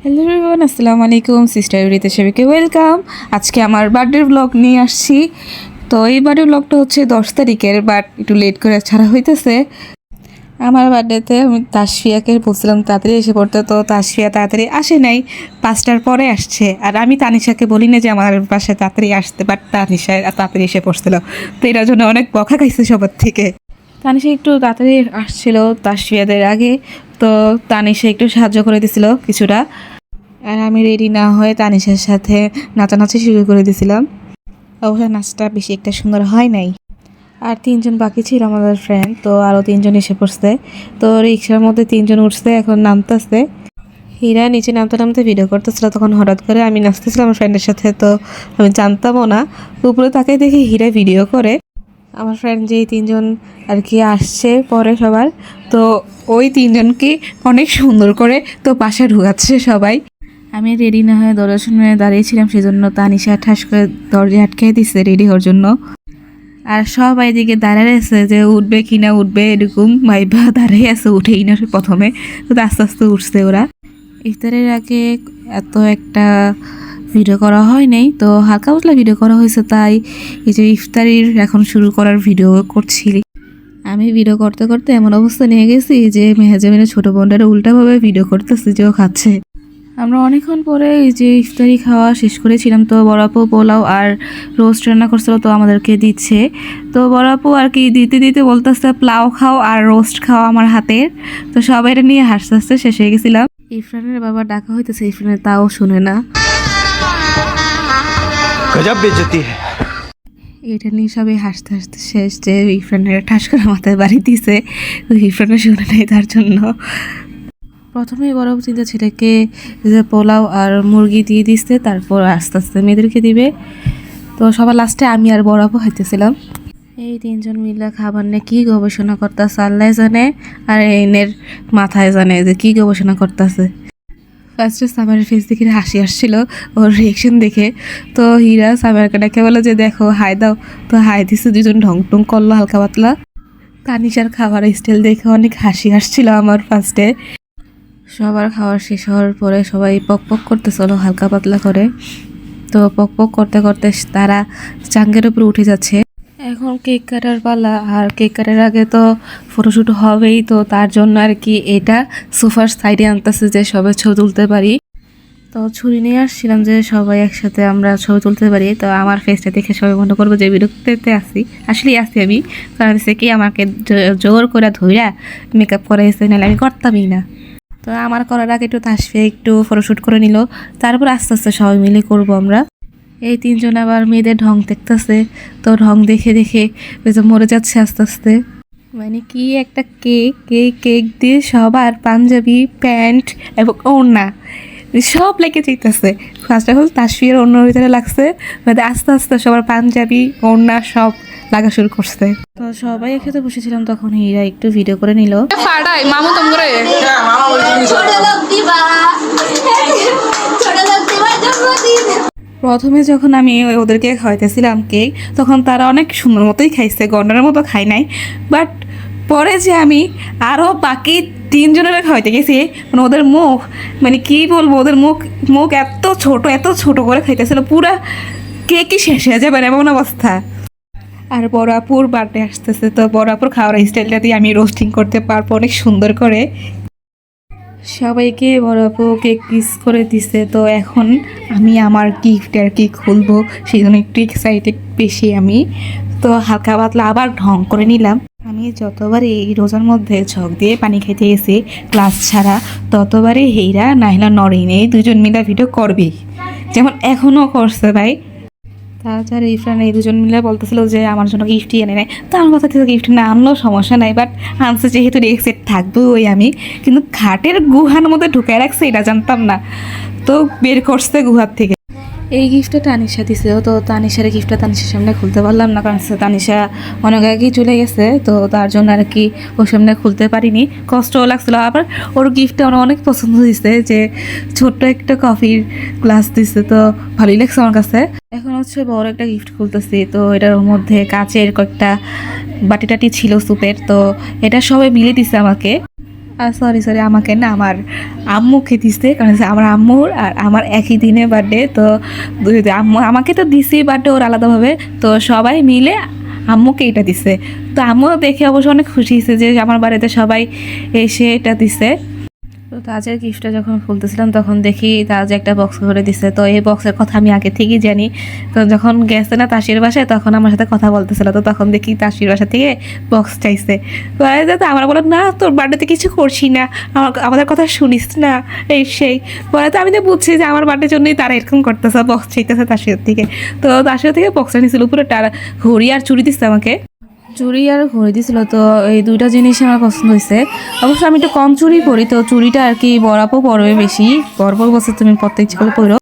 Hello everyone, আসসালামু আলাইকুম। Sister ইউরিতে সবাইকে ওয়েলকাম। আজকে আমার বার্থডের ব্লগ নিয়ে আসছি। তো এই বার্থডে ব্লগটা হচ্ছে 10 তারিখের, বাট একটু লেট করে ছাড়া হইতেছে। আমার বার্থডেতে আমি তাসফিয়াকে বলছিলাম তাড়াতাড়ি এসে পড়তে, তো তাসফিয়া তাড়াতাড়ি আসে নাই, 5টার পরে আসছে। আর আমি তানিশাকে বলি না যে আমার বাসায় তাড়াতাড়ি আসতে, বাট তানিশা তাড়াতাড়ি এসে পড়ছিল। তো এটার জন্য অনেক বকা খাইছে সবার থেকে। তানিশা একটু তাড়াতাড়ি আসছিল তাসফিয়াদের আগে, তো তানিশা একটু সাহায্য করে দিছিল কিছুটা। আর আমি রেডি না হয়ে তানিশার সাথে নাচানাচি শুরু করে দিয়েছিলাম। অবশ্য নাচটা বেশি একটা সুন্দর হয় নাই। আর 3জন বাকি ছিল আমাদের ফ্রেন্ড, তো আরও 3জন এসে পড়ছে। তো রিক্সার মধ্যে 3জন উঠছে, এখন নামতেছে। হীরা নিচে নামতে নামতে ভিডিও করতেছিল, তখন হঠাৎ করে আমি নাচতেছিলাম আমার ফ্রেন্ডের সাথে, তো আমি জানতামও না। উপরে তাকে দেখি হীরা ভিডিও করে। আমার ফ্রেন্ড যেই 3জন আর কি আসছে পরে সবার, তো ওই 3জনকে অনেক সুন্দর করে তো পাশে ঢুকাচ্ছে সবাই। আমি রেডি না হয়ে দরজার সামনে দাঁড়িয়েছিলাম, সেজন্য তানিশা ঠাস করে দরজা আটকে দিচ্ছে রেডি হওয়ার জন্য। আর সবাই এদিকে দাঁড়িয়ে আছে যে উঠবে কি না উঠবে, এরকম ভাইবা দাঁড়িয়ে আছে, উঠেই না প্রথমে। তো আস্তে আস্তে উঠছে ওরা। ইফতারের আগে এত একটা ভিডিও করা হয় নাই, তো হালকা পাতলা ভিডিও করা হয়েছে, তাই এই যে ইফতারির এখন শুরু করার ভিডিও করছি। আমি ভিডিও করতে করতে এমন অবস্থা নিয়ে গেছি যে মেহাজামিনের ছোটো বোনটারে উল্টাভাবে ভিডিও করতেছি যে ও খাচ্ছে। আমরা অনেকক্ষণ পরে এই যে ইফতারি খাওয়া শেষ করেছিলাম, তো বড় আপু পোলাও আর রোস্ট রান্না করছিল, তো আমাদেরকে দিচ্ছে। তো বড় আপু আর কি দিতে দিতে বলতেছে পোলাও খাও আর রোস্ট খাও আমার হাতের। তো সবাই এটা নিয়ে হাসতে হাসতে শেষ হয়ে গেছিলাম। ইরফানের বাবা ডাকা হইতেছে, ইরফানের তাও শুনে না। গজব বেইজ্জতি है। এটা নিয়ে সবাই হাসতে হাসতে শেষ, যে ইরফানের ঠাস করে মাথায় বাড়ি দিছে, তো ইরফানের শুনে নেই তার জন্য। প্রথমেই বড় চিন্তা ছেলেকে যে পোলাও আর মুরগি দিয়ে দিচ্ছে, তারপর আস্তে আস্তে মেয়েদেরকে দিবে। তো সবার লাস্টে আমি আর বড় আপু খাইতেছিলাম। এই 3জন মিলে খাবার নিয়ে কী গবেষণা করতেছে আল্লাহ জানে, আর এনের মাথায় জানে যে কী গবেষণা করতেছে। ফার্স্টে সামারের ফেস দেখে হাসি আসছিল ওর রিয়েকশন দেখে। তো হীরা সামারকে ডেকে বলে যে দেখো হাই দাও, তো হাই দিচ্ছে, 2জন ঢং টং করলো হালকা পাতলা। তানিশার খাবার স্টাইল দেখে অনেক হাসি আসছিল আমার ফার্স্টে। সবার খাওয়া শেষ হওয়ার পরে সবাই পক পক করতে চলো হালকা পাতলা করে। তো পক পক করতে করতে তারা চাঙ্গের উপরে উঠে যাচ্ছে। এখন কেক কাটার পালা, আর কেক কাটার আগে তো ফটোশ্যুট হবেই, তো তার জন্য আর কি এটা সোফার সাইডে আনতেছে যে সবাই ছবি তুলতে পারি। তো ছুরি নিয়ে আসছিলাম যে সবাই একসাথে আমরা ছবি তুলতে পারি। তো আমার ফেসটা দেখে সবাই মনে করবো যে বিরক্তিতে আসি, আসলেই আসি আমি, কারণ হচ্ছে কি আমাকে জোর করে ধইরা মেকআপ করাইছে, নাহলে আমি করতামই না। তো আমার করার আগে একটু তাসফিয়া একটু ফটোশ্যুট করে নিল, তারপর আস্তে আস্তে সবাই মিলে করবো আমরা। এই 3জন আবার মেয়েদের ঢং দেখতেছে, তো ঢং দেখে দেখে ওই যে মরে যাচ্ছে আস্তে আস্তে। মানে কি একটা কেক, কেক দিয়ে সবার পাঞ্জাবি প্যান্ট এবং ওড়না সব লেগে যেতেছে। ফার্স্ট অফ অল তাসফিয়ার ওড়নার ভিতরে লাগছে, মানে আস্তে আস্তে সবার পাঞ্জাবি ওড়না সব লাগা শুরু করছে। তো সবাই একসাথে বসেছিলাম, তখন হীরা একটু ভিডিও করে নিল। ফাড়াই মামু তোম করে প্রথমে যখন আমি ওদেরকে খাওয়াইতেছিলাম কেক, তখন তারা অনেক সুন্দর মতোই খাইছে, গন্ডারের মতো খাই নাই। বাট পরে যে আমি আরও বাকি 3জনের খাওয়াইতে গেছি, মানে ওদের মুখ, মানে কী বলবো, ওদের মুখ মুখ এত ছোট করে খাইতেছিল, পুরা কেকই শেষ হয়ে যাবে এমন অবস্থা। আর বড় আপুর বার্থডে আসতেছে, তো বড় আপুর খাওয়ার স্টাইলটা দিয়ে আমি রোস্টিং করতে পারবো অনেক সুন্দর করে। সবাইকে বড় আপু কেক কিস করে দিছে, তো এখন আমি আমার গিফট আর কি খুলবো, সেই জন্য একটু এক্সাইটেড বেশি আমি। তো হালকা পাতলা আবার ঢং করে নিলাম। আমি যতবারই এই রোজার মধ্যে ঝক দিয়ে পানি খেতে গেছি ক্লাস ছাড়া, ততবারই হীরা নাহিলা নরিন এই 2জন মিলে ভিডিও করবেই, যেমন এখনও করছে ভাই। তাছাড়া ইরফান এই 2জন মিলে বলতেছিল যে আমার জন্য গিফটই এনে নেয়। তো আমার কথা থেকে গিফট না আনলেও সমস্যা নাই, বাট আনছে যেহেতু রেক্সেট থাকবো ওই আমি, কিন্তু খাটের গুহার মধ্যে ঢুকায় রাখছে এটা জানতাম না, তো বের করছে গুহার থেকে। এই গিফটটা তানিশা দিছে, তো তানিশার গিফটটা তানিশার সামনে খুলতে পারলাম না, কারণ তানিশা অনেক আগেই চলে গেছে, তো তার জন্য আর কি ওর সামনে খুলতে পারিনি, কষ্টও লাগছিল। আবার ওর গিফটটা আমার অনেক পছন্দ হয়েছে, যে ছোট্ট একটা কফির গ্লাস দিছে, তো ভালোই লাগছে আমার কাছে। এখন হচ্ছে বড় একটা গিফট খুলতেছি, তো এটার মধ্যে কাচের কয়েকটা বাটি টাটি ছিল স্যুপের, তো এটা সবাই মিলে দিছে আমাকে। সরি আমাকে না আমার আম্মুকে দিছে, কারণ হচ্ছে আমার আম্মুর আর আমার একই দিনে বার্থডে। তো আম্মু আমাকে তো দিছি বার্থডে ওর আলাদাভাবে, তো সবাই মিলে আম্মুকে এটা দিছে। তো আম্মু দেখে অবশ্য অনেক খুশি হয়েছে যে আমার বাড়িতে সবাই এসে এটা দিছে। তো তাজের গিফটটা যখন খুলতেছিলাম তখন দেখি তাজ একটা বক্স করে দিছে। তো এই বক্সের কথা আমি আগে থেকেই জানি। তো যখন গেছে না তাসির বাসায় তখন আমার সাথে কথা বলতেছিল, তো তখন দেখি তাসির বাসা থেকে বক্স চাইছে। তো আমার বললাম না তোর বার্থডেতে কিছু করছি না, আমাদের কথা শুনিস না, এই সেই। পরে তো আমি তো বুঝছি যে আমার বার্থডের জন্যই তারা এরকম করতেছে, বক্স চাইতেছে তাসির থেকে। তো তাসির থেকে বক্সটা নিয়েছিল, উপরে ঘড়ি আর চুড়ি দিচ্ছে আমাকে, চুড়ি আর ঘড়ি দিছিল। তো এই দুইটা জিনিস আমার পছন্দ হয়েছে। অবশ্য আমি একটু কম চুড়ি পরি, তো চুড়িটা আর কি বরাবো পরবে বেশি, পরবর বছর তুমি প্রত্যেক করে পরো।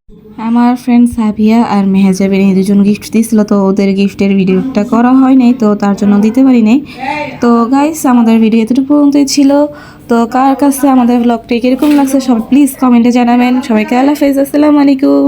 আমার ফ্রেন্ড সাবিয়া আর মেহেজাবিন এই দুজন গিফট দিয়েছিল, তো ওদের গিফটের ভিডিওটা করা হয় নাই, তো তার জন্য দিতে পারি নাই। তো গাইস আমাদের ভিডিও এতটুকু পর্যন্তই ছিল। তো কার কাছে আমাদের ব্লগটি কীরকম লাগছে সবাই প্লিজ কমেন্টে জানাবেন। সবাইকে আল্লাহ হাফেজ, আসসালামু আলাইকুম।